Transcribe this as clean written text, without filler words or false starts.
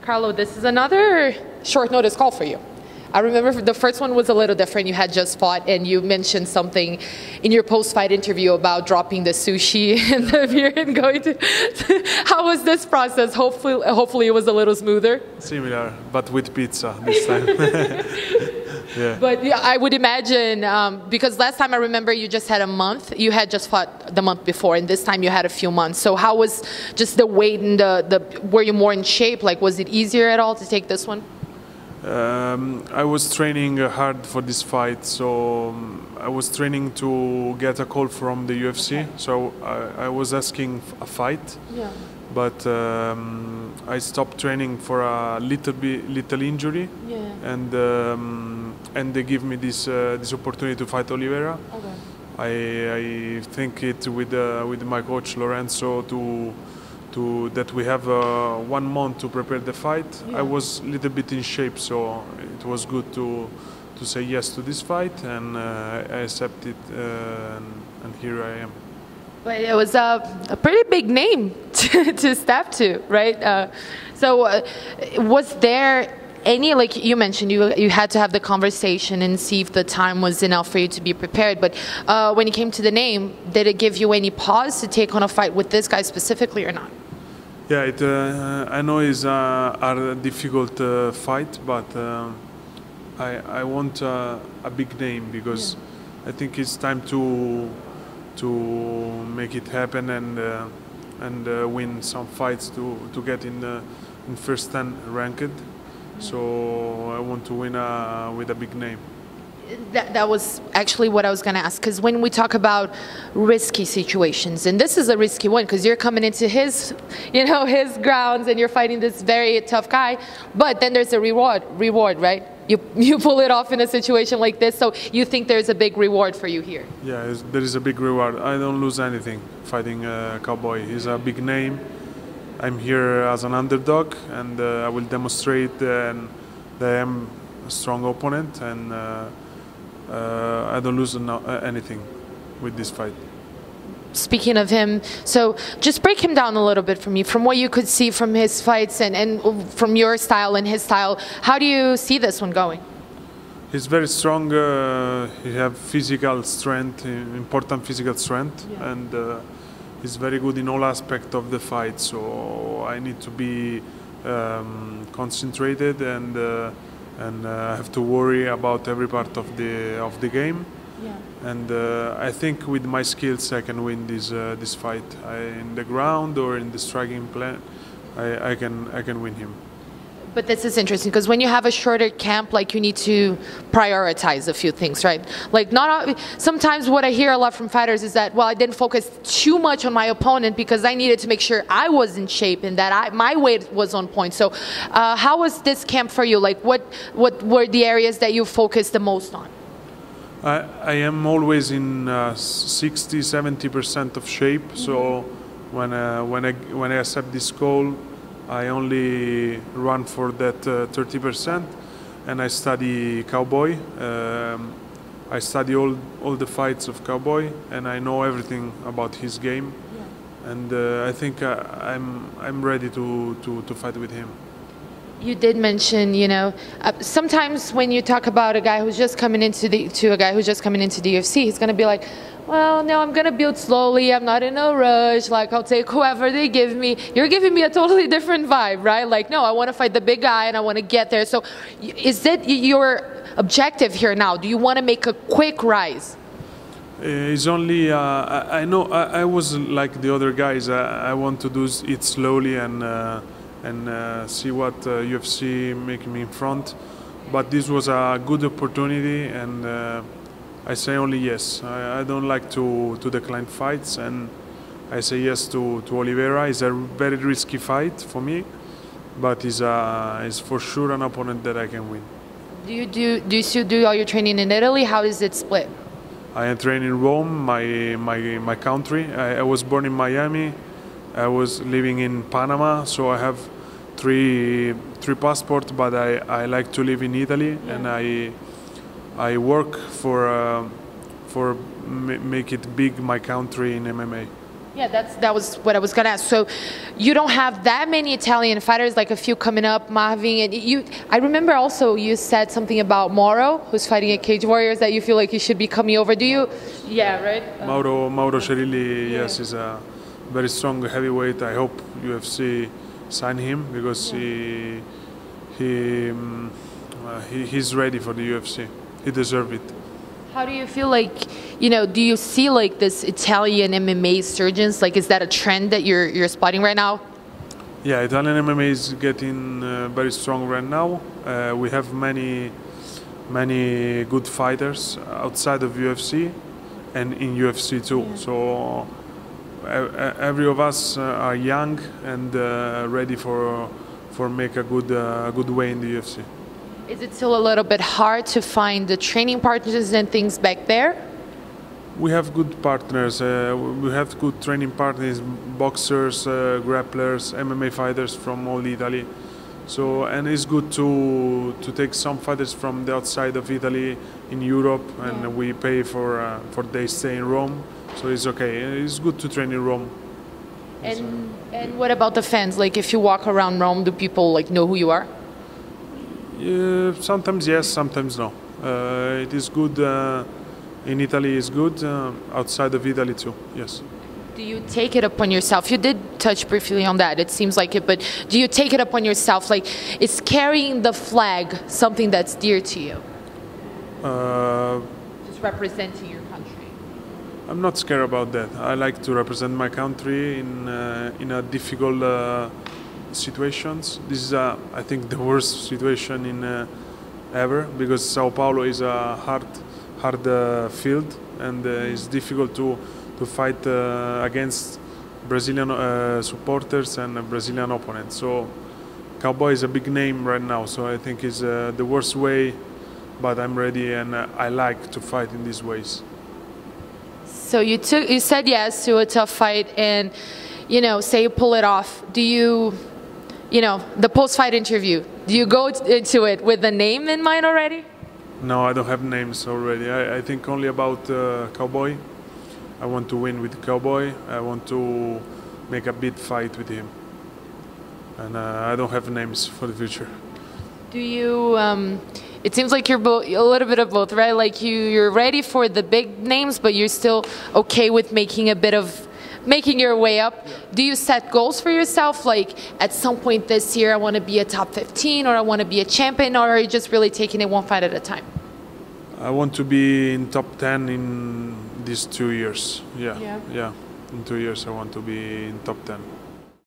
Carlo, this is another short notice call for you. I remember the first one was a little different. You had just fought, and you mentioned something in your post-fight interview about dropping the sushi and the beer and going to. How was this process? Hopefully, it was a little smoother. Similar, but with pizza this time. Yeah. But yeah, I would imagine because last time I remember you just had a month. You had just fought the month before, and this time you had a few months. So how was just the weight and were you more in shape? Like, was it easier at all to take this one? I was training hard for this fight, so I was training to get a call from the UFC. So I was asking a fight, yeah. But I stopped training for a little injury, yeah. And they give me this opportunity to fight Oliveira. Okay. I think it with my coach Lorenzo that we have 1 month to prepare the fight. Yeah. I was a little bit in shape, so it was good to say yes to this fight, and I accepted, and here I am. But it was a pretty big name to step to, right? Was there any, like you mentioned, you had to have the conversation and see if the time was enough for you to be prepared. But when it came to the name, did it give you any pause to take on a fight with this guy specifically or not? Yeah, I know it's a difficult fight, but I want a big name because I think it's time to make it happen and win some fights to get in first 10 ranked. So I want to win with a big name. That was actually what I was going to ask, because when we talk about risky situations, and this is a risky one because you're coming into his grounds and you're fighting this very tough guy, but then there's a reward, right? You pull it off in a situation like this, so you think there's a big reward for you here? Yeah, there is a big reward. I don't lose anything fighting Cowboy. He's a big name. I'm here as an underdog, and I will demonstrate that I am a strong opponent, and I don't lose anything with this fight. Speaking of him, so just break him down a little bit for me, from what you could see from his fights and from your style and his style. How do you see this one going? He's very strong. He has physical strength, important physical strength, yeah. And he's very good in all aspects of the fight. So I need to be concentrated and I have to worry about every part of the game. Yeah. And I think with my skills I can win this fight. In the ground or in the striking plan, I can win him. But this is interesting because when you have a shorter camp, like, you need to prioritize a few things, right? Like, sometimes what I hear a lot from fighters is that, well, I didn't focus too much on my opponent because I needed to make sure I was in shape and that my weight was on point. So how was this camp for you? Like, what were the areas that you focused the most on? I am always in 60–70% of shape. Mm-hmm. So when I accept this call, I only run for that 30%, and I study Cowboy. I study all the fights of Cowboy, and I know everything about his game. Yeah. And I think I'm ready to fight with him. You did mention, sometimes when you talk about a guy who's just coming into the UFC, he's going to be like, well, no, I'm going to build slowly. I'm not in a rush. Like, I'll take whoever they give me. You're giving me a totally different vibe, right? Like, no, I want to fight the big guy and I want to get there. So is that your objective here now? Do you want to make a quick rise? It's only, I know I was like the other guys. I want to do it slowly and see what UFC make me in front. But this was a good opportunity, and I say only yes. I don't like to decline fights, and I say yes to Oliveira. It's a very risky fight for me, but it's for sure an opponent that I can win. Do you still do all your training in Italy? How is it split? I am training in Rome, my country. I was born in Miami. I was living in Panama, so I have three passports, but I like to live in Italy, yeah. And I work for make it big my country in MMA. Yeah, that was what I was gonna ask. So, you don't have that many Italian fighters, like a few coming up, Marvin, and you. I remember also you said something about Mauro, who's fighting at Cage Warriors, that you feel like he should be coming over. Do you? Yeah, right. Mauro Cerilli, yes, is a very strong heavyweight. I hope UFC sign him because he's ready for the UFC. He deserves it. How do you feel like, do you see like this Italian MMA surgeons? Like, is that a trend that you're spotting right now? Yeah, Italian MMA is getting very strong right now. We have many good fighters outside of UFC and in UFC too. Yeah. So every of us are young and ready for make a good way in the UFC. Is it still a little bit hard to find the training partners and things back there? We have good partners. We have good training partners, boxers, grapplers, MMA fighters from all Italy. So, and it's good to take some fighters from the outside of Italy in Europe, and we pay for their stay in Rome. So it's okay. It's good to train in Rome. And what about the fans? Like, if you walk around Rome, do people like know who you are? Sometimes yes, sometimes no. It is good in Italy. It's good outside of Italy too. Yes. Do you take it upon yourself? You did touch briefly on that. It seems like it, but do you take it upon yourself? Like, is carrying the flag something that's dear to you? Just representing your country. I'm not scared about that. I like to represent my country in a difficult situations. This is, I think, the worst situation in ever, because Sao Paulo is a hard field, and it's difficult to fight against Brazilian supporters and Brazilian opponents. So Cowboy is a big name right now, so I think it's the worst way, but I'm ready and I like to fight in these ways. So you said yes to a tough fight, and say you pull it off. Do you the post-fight interview, do you go into it with a name in mind already? No, I don't have names already. I think only about Cowboy. I want to win with Cowboy. I want to make a big fight with him. And I don't have names for the future. Do you, it seems like you're a little bit of both, right? Like you're ready for the big names, but you're still okay with making your way up. Yeah. Do you set goals for yourself? Like, at some point this year, I want to be a top 15, or I want to be a champion, or are you just really taking it one fight at a time? I want to be in top 10 in these 2 years. Yeah. In 2 years, I want to be in top 10.